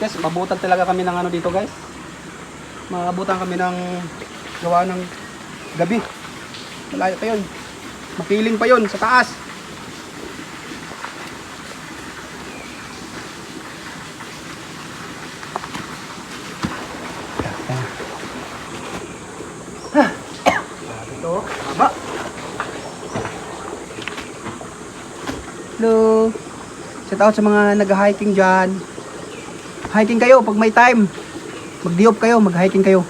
Guys, mabutan talaga kami ng ano dito guys. Mabutan kami ng gawa ng gabi. Malayo pa yun. Mapiling pa yun sa taas. Ito, tama. Hello. Shout out sa mga nag-hiking dyan. Hiking kayo pag may time. Mag-diop kayo, mag-hiking kayo.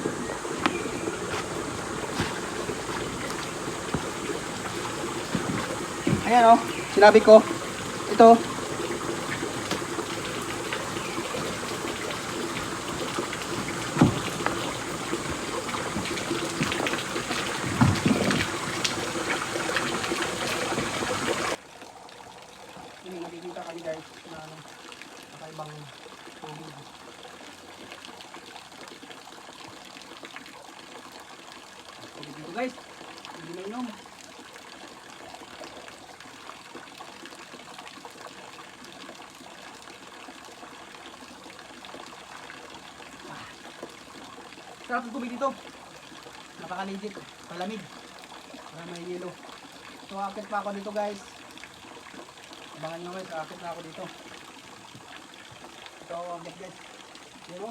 Ayan oh, sinabi ko. Ito. Yung nakikita kami guys na kakaibang tubig. Tubig dito guys. Hindi na inom. Sarap ng tubig dito. Napakaligid. Palamig. Para may yelo. So akit pa ako dito guys. Abangan nyo guys, akit na ako dito. Ito ako agad guys. Yelo.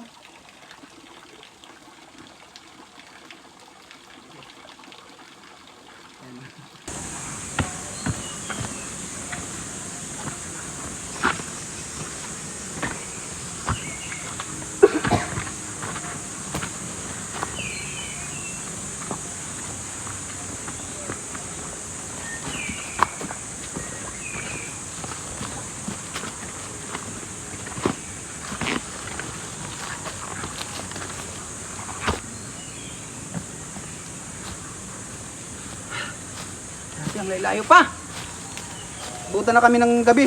Ang layo pa. Buta na kami ng gabi.